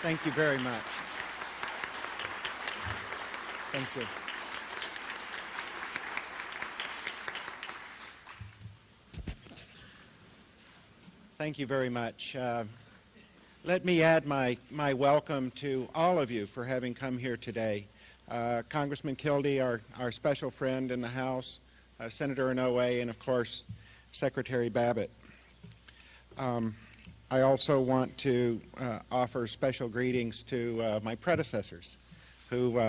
Thank you very much. Thank you. Thank you very much. Let me add my welcome to all of you for having come here today. Congressman Kildee, our special friend in the House, Senator Inouye, and of course, Secretary Babbitt. I also want to offer special greetings to my predecessors who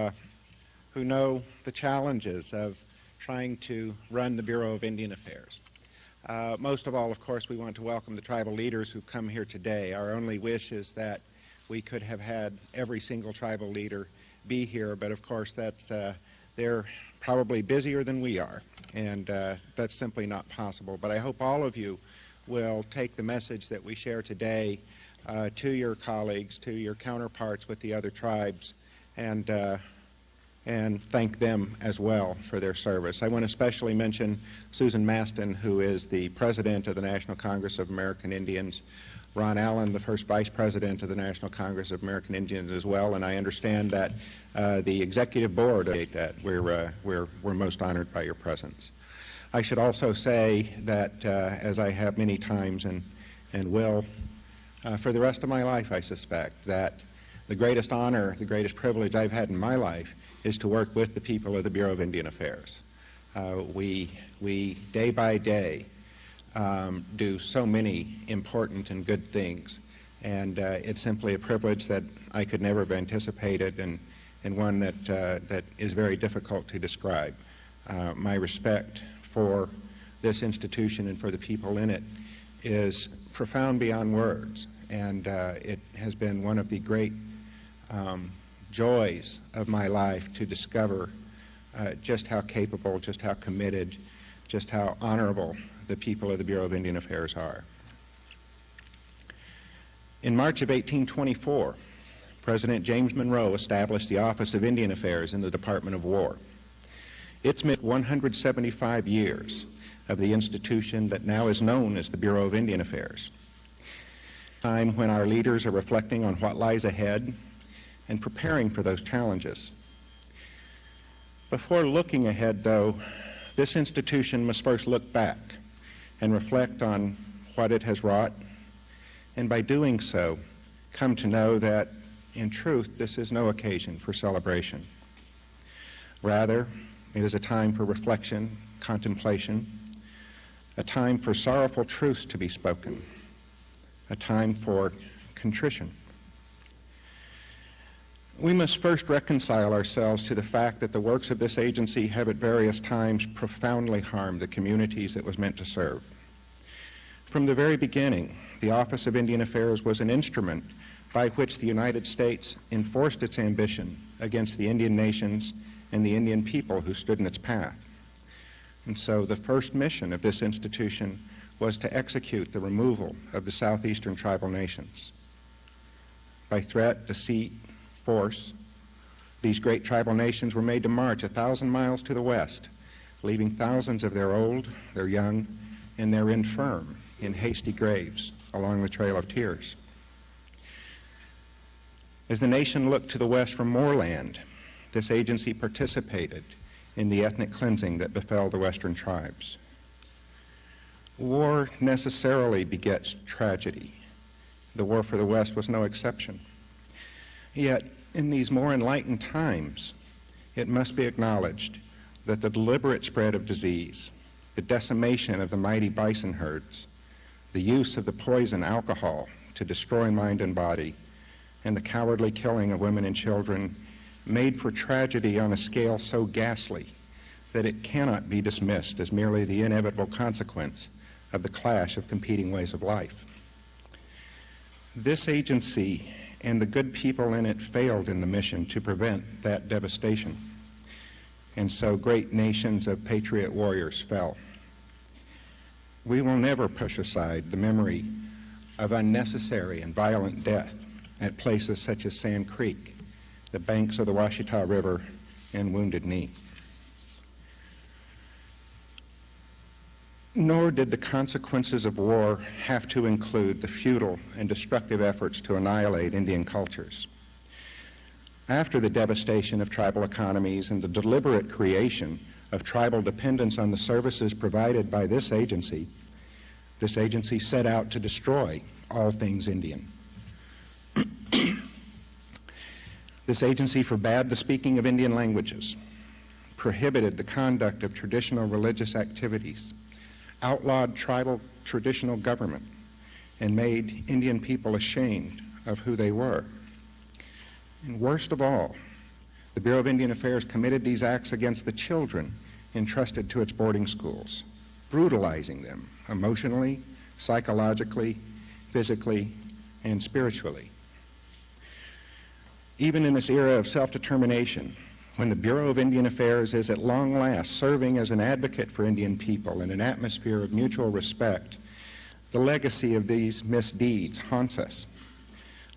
know the challenges of trying to run the Bureau of Indian Affairs. Most of all, of course, we want to welcome the tribal leaders who've come here today. Our only wish is that we could have had every single tribal leader be here, but of course they're probably busier than we are, and that's simply not possible. But I hope all of you will take the message that we share today to your colleagues, to your counterparts with the other tribes, and thank them as well for their service. I want to especially mention Susan Maston, who is the President of the National Congress of American Indians, Ron Allen, the first Vice President of the National Congress of American Indians as well, and I understand that the Executive Board that we're most honored by your presence. I should also say that, as I have many times and will for the rest of my life, I suspect, that the greatest honor, the greatest privilege I've had in my life is to work with the people of the Bureau of Indian Affairs. We day by day, do so many important and good things, and it's simply a privilege that I could never have anticipated, and one that is very difficult to describe. My respect for this institution and for the people in it is profound beyond words, and it has been one of the great joys of my life to discover just how capable, just how committed, just how honorable the people of the Bureau of Indian Affairs are. In March of 1824, President James Monroe established the Office of Indian Affairs in the Department of War. It's been 175 years of the institution that now is known as the Bureau of Indian Affairs. A time when our leaders are reflecting on what lies ahead and preparing for those challenges. Before looking ahead, though, this institution must first look back and reflect on what it has wrought, and by doing so, come to know that, in truth, this is no occasion for celebration. Rather, it is a time for reflection, contemplation, a time for sorrowful truths to be spoken, a time for contrition. We must first reconcile ourselves to the fact that the works of this agency have at various times profoundly harmed the communities it was meant to serve. From the very beginning, the Office of Indian Affairs was an instrument by which the United States enforced its ambition against the Indian nations and the Indian people who stood in its path. And so the first mission of this institution was to execute the removal of the southeastern tribal nations. By threat, deceit, force, these great tribal nations were made to march 1,000 miles to the west, leaving thousands of their old, their young, and their infirm in hasty graves along the Trail of Tears. As the nation looked to the west for more land, this agency participated in the ethnic cleansing that befell the western tribes. War necessarily begets tragedy. The war for the West was no exception. Yet, in these more enlightened times, it must be acknowledged that the deliberate spread of disease, the decimation of the mighty bison herds, the use of the poison alcohol to destroy mind and body, and the cowardly killing of women and children made for tragedy on a scale so ghastly that it cannot be dismissed as merely the inevitable consequence of the clash of competing ways of life. This agency and the good people in it failed in the mission to prevent that devastation, and so great nations of patriot warriors fell. We will never push aside the memory of unnecessary and violent death at places such as Sand Creek, the banks of the Washita River, and Wounded Knee. Nor did the consequences of war have to include the futile and destructive efforts to annihilate Indian cultures. After the devastation of tribal economies and the deliberate creation of tribal dependence on the services provided by this agency set out to destroy all things Indian. This agency forbade the speaking of Indian languages, prohibited the conduct of traditional religious activities, outlawed tribal traditional government, and made Indian people ashamed of who they were. And worst of all, the Bureau of Indian Affairs committed these acts against the children entrusted to its boarding schools, brutalizing them emotionally, psychologically, physically, and spiritually. Even in this era of self-determination, when the Bureau of Indian Affairs is at long last serving as an advocate for Indian people in an atmosphere of mutual respect, the legacy of these misdeeds haunts us.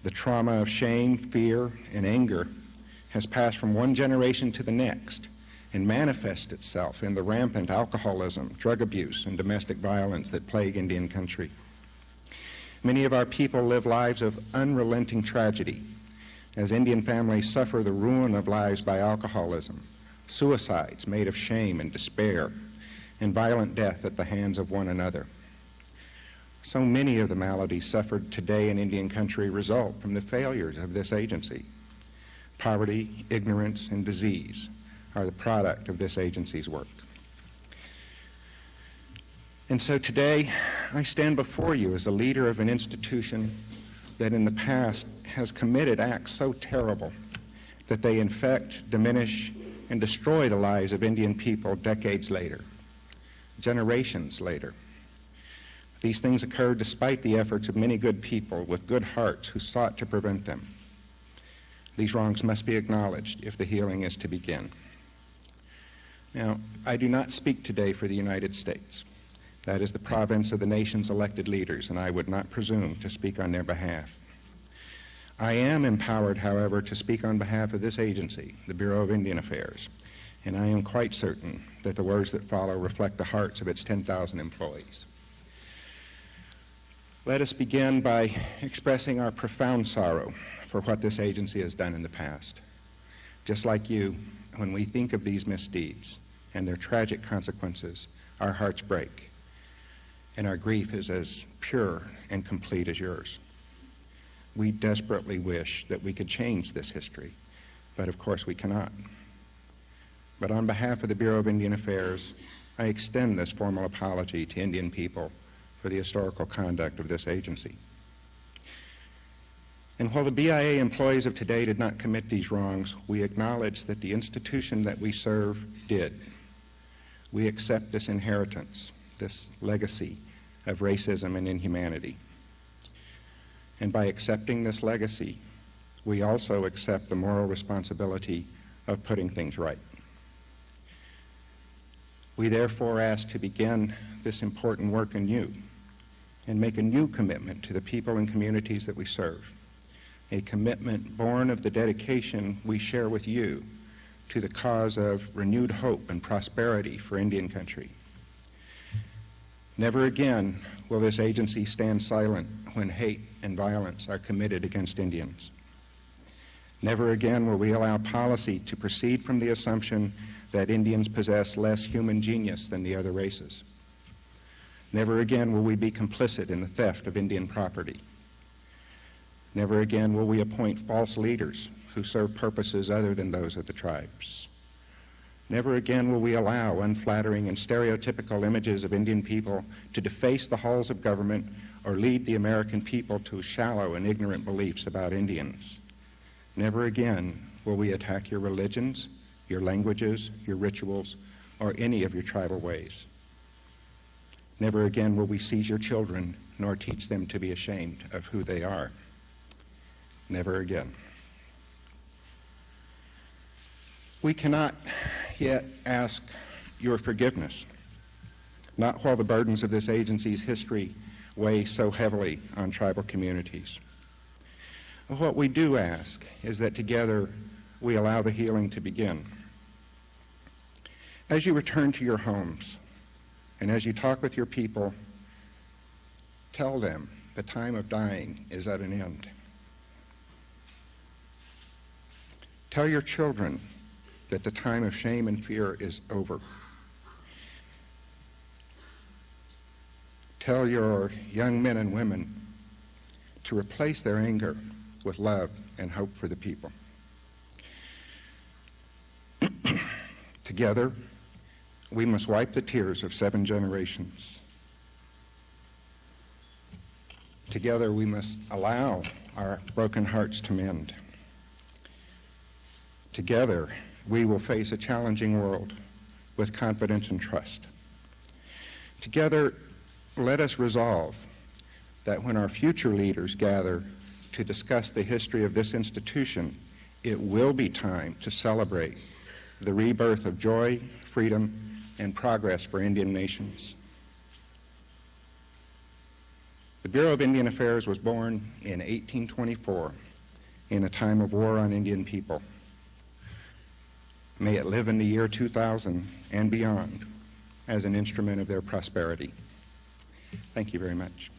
The trauma of shame, fear, and anger has passed from one generation to the next and manifests itself in the rampant alcoholism, drug abuse, and domestic violence that plague Indian country. Many of our people live lives of unrelenting tragedy as Indian families suffer the ruin of lives by alcoholism, suicides made of shame and despair, and violent death at the hands of one another. So many of the maladies suffered today in Indian country result from the failures of this agency. Poverty, ignorance, and disease are the product of this agency's work. And so today, I stand before you as the leader of an institution that in the past has committed acts so terrible that they infect, diminish, and destroy the lives of Indian people decades later, generations later. These things occurred despite the efforts of many good people with good hearts who sought to prevent them. These wrongs must be acknowledged if the healing is to begin. Now, I do not speak today for the United States. That is the province of the nation's elected leaders, and I would not presume to speak on their behalf. I am empowered, however, to speak on behalf of this agency, the Bureau of Indian Affairs, and I am quite certain that the words that follow reflect the hearts of its 10,000 employees. Let us begin by expressing our profound sorrow for what this agency has done in the past. Just like you, when we think of these misdeeds and their tragic consequences, our hearts break, and our grief is as pure and complete as yours. We desperately wish that we could change this history, but of course we cannot. But on behalf of the Bureau of Indian Affairs, I extend this formal apology to Indian people for the historical conduct of this agency. And while the BIA employees of today did not commit these wrongs, we acknowledge that the institution that we serve did. We accept this inheritance, this legacy of racism and inhumanity. And by accepting this legacy, we also accept the moral responsibility of putting things right. We therefore ask to begin this important work anew and make a new commitment to the people and communities that we serve, a commitment born of the dedication we share with you to the cause of renewed hope and prosperity for Indian country. Never again will this agency stand silent when hate and violence are committed against Indians. Never again will we allow policy to proceed from the assumption that Indians possess less human genius than the other races. Never again will we be complicit in the theft of Indian property. Never again will we appoint false leaders who serve purposes other than those of the tribes. Never again will we allow unflattering and stereotypical images of Indian people to deface the halls of government or lead the American people to shallow and ignorant beliefs about Indians. Never again will we attack your religions, your languages, your rituals, or any of your tribal ways. Never again will we seize your children nor teach them to be ashamed of who they are. Never again. We cannot yet ask your forgiveness, not while the burdens of this agency's history weigh so heavily on tribal communities. What we do ask is that together we allow the healing to begin. As you return to your homes, And as you talk with your people, tell them the time of dying is at an end. Tell your children that the time of shame and fear is over. Tell your young men and women to replace their anger with love and hope for the people. Together, we must wipe the tears of 7 generations. Together, we must allow our broken hearts to mend. Together, we will face a challenging world with confidence and trust. Together, let us resolve that when our future leaders gather to discuss the history of this institution, it will be time to celebrate the rebirth of joy, freedom, and progress for Indian nations. The Bureau of Indian Affairs was born in 1824 in a time of war on Indian people. May it live in the year 2000 and beyond as an instrument of their prosperity. Thank you very much.